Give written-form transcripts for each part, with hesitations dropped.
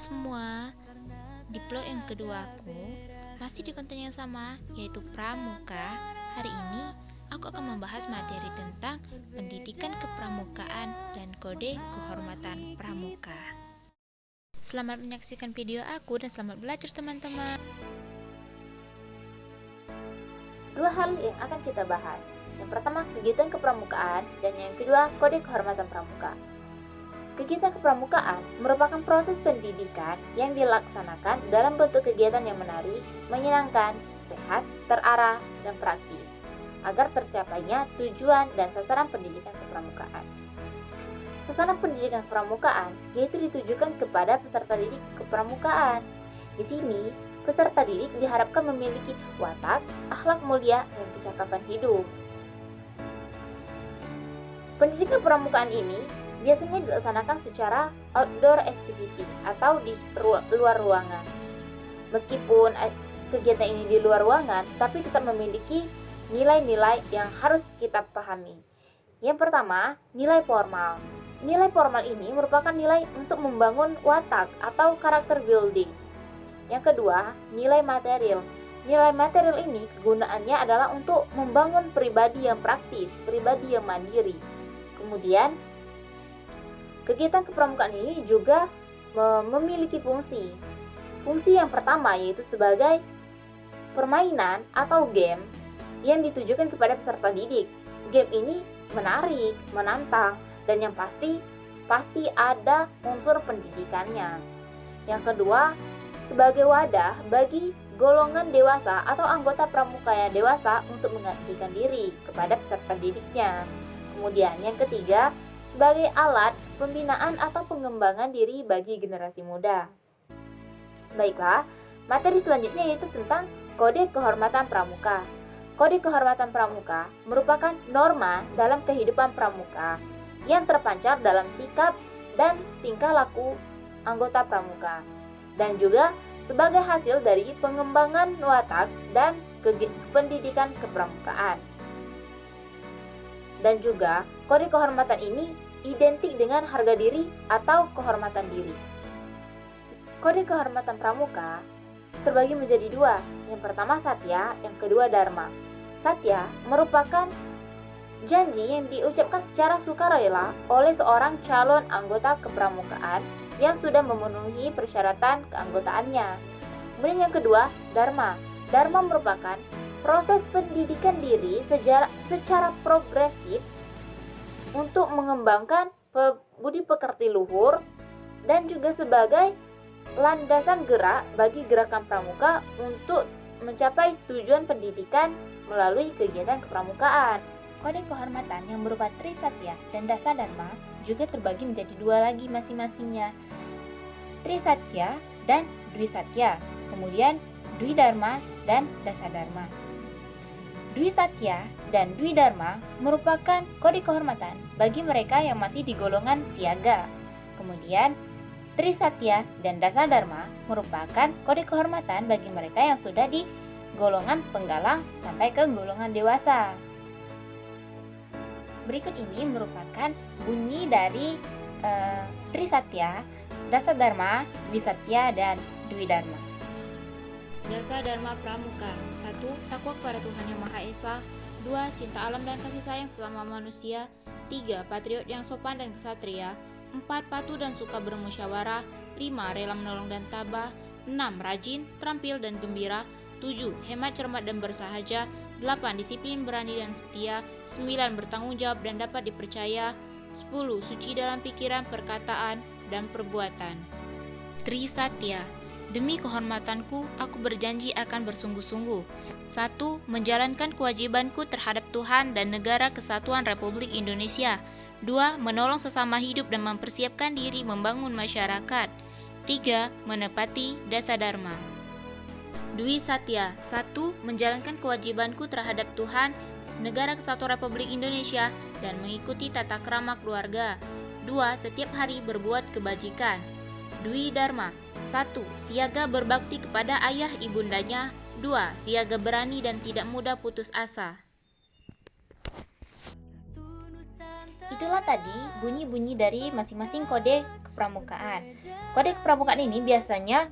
teman-teman semua. Di vlog yang kedua aku masih di konten yang sama, yaitu pramuka. Hari ini aku akan membahas materi tentang pendidikan kepramukaan dan kode kehormatan pramuka. Selamat menyaksikan video aku dan selamat belajar teman-teman. Dua hal yang akan kita bahas. Yang pertama, kegiatan kepramukaan, dan yang kedua, kode kehormatan pramuka. Kegiatan kepramukaan merupakan proses pendidikan yang dilaksanakan dalam bentuk kegiatan yang menarik, menyenangkan, sehat, terarah, dan praktis, agar tercapainya tujuan dan sasaran pendidikan kepramukaan. Sasaran pendidikan kepramukaan yaitu ditujukan kepada peserta didik kepramukaan. Di sini, peserta didik diharapkan memiliki watak, akhlak mulia, dan kecakapan hidup. Pendidikan kepramukaan ini biasanya dilaksanakan secara outdoor activity atau di luar ruangan. Meskipun kegiatan ini di luar ruangan, tapi tetap memiliki nilai-nilai yang harus kita pahami. Yang pertama, nilai formal. Nilai formal ini merupakan nilai untuk membangun watak atau karakter building. Yang kedua, nilai material. Nilai material ini kegunaannya adalah untuk membangun pribadi yang praktis, pribadi yang mandiri. Kemudian, kegiatan kepramukaan ini juga memiliki fungsi. Fungsi yang pertama yaitu sebagai permainan atau game yang ditujukan kepada peserta didik. Game ini menarik, menantang, dan yang pasti ada unsur pendidikannya. Yang kedua, sebagai wadah bagi golongan dewasa atau anggota pramuka yang dewasa untuk mengabdikan diri kepada peserta didiknya. Kemudian yang ketiga, sebagai alat pembinaan atau pengembangan diri bagi generasi muda. Baiklah, materi selanjutnya yaitu tentang kode kehormatan pramuka. Kode kehormatan pramuka merupakan norma dalam kehidupan pramuka yang terpancar dalam sikap dan tingkah laku anggota pramuka, dan juga sebagai hasil dari pengembangan watak dan pendidikan kepramukaan. Dan juga kode kehormatan ini identik dengan harga diri atau kehormatan diri. Kode kehormatan pramuka terbagi menjadi dua. Yang pertama satya, yang kedua dharma. Satya merupakan janji yang diucapkan secara sukarela oleh seorang calon anggota kepramukaan yang sudah memenuhi persyaratan keanggotaannya. Kemudian yang kedua, dharma. Dharma merupakan proses pendidikan diri secara progresif untuk mengembangkan budi pekerti luhur dan juga sebagai landasan gerak bagi gerakan pramuka untuk mencapai tujuan pendidikan melalui kegiatan kepramukaan. Kode kehormatan yang berupa Trisatya dan Dasadharma juga terbagi menjadi dua lagi masing-masingnya. Trisatya dan Dwisatya, kemudian Dwidharma dan Dasadharma. Dwisatya dan Dwidharma merupakan kode kehormatan bagi mereka yang masih di golongan siaga. Kemudian Trisatya dan Dasadharma merupakan kode kehormatan bagi mereka yang sudah di golongan penggalang sampai ke golongan dewasa. Berikut ini merupakan bunyi dari Trisatya, Dasadharma, Dwisatya, dan Dwidharma. Dasadharma pramuka. 1. Takwa kepada Tuhan Yang Maha Esa. 2. Cinta alam dan kasih sayang selama manusia. 3. Patriot yang sopan dan kesatria. 4. Patuh dan suka bermusyawarah. 5. Rela menolong dan tabah. 6. Rajin, terampil dan gembira. 7. Hemat, cermat dan bersahaja. 8. Disiplin, berani dan setia. 9. Bertanggung jawab dan dapat dipercaya. 10. Suci dalam pikiran, perkataan, dan perbuatan. Trisatya. Demi kehormatanku, aku berjanji akan bersungguh-sungguh. 1. Menjalankan kewajibanku terhadap Tuhan dan Negara Kesatuan Republik Indonesia. 2. Menolong sesama hidup dan mempersiapkan diri membangun masyarakat. 3. Menepati Dasadharma. Dwisatya. 1. Menjalankan kewajibanku terhadap Tuhan, Negara Kesatuan Republik Indonesia, dan mengikuti tata krama keluarga. 2. Setiap hari berbuat kebajikan. Dwidharma. 1. Siaga berbakti kepada ayah ibundanya. 2. Siaga berani dan tidak mudah putus asa. Itulah tadi bunyi-bunyi dari masing-masing kode kepramukaan. Kode kepramukaan ini biasanya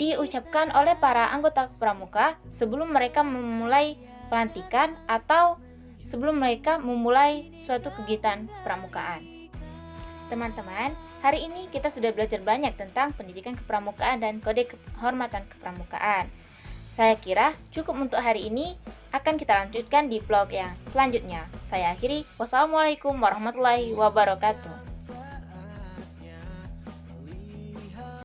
diucapkan oleh para anggota pramuka sebelum mereka memulai pelantikan atau sebelum mereka memulai suatu kegiatan pramukaan. Teman-teman, hari ini kita sudah belajar banyak tentang pendidikan kepramukaan dan kode kehormatan kepramukaan. Saya kira cukup untuk hari ini, akan kita lanjutkan di vlog yang selanjutnya. Saya akhiri, wassalamualaikum warahmatullahi wabarakatuh.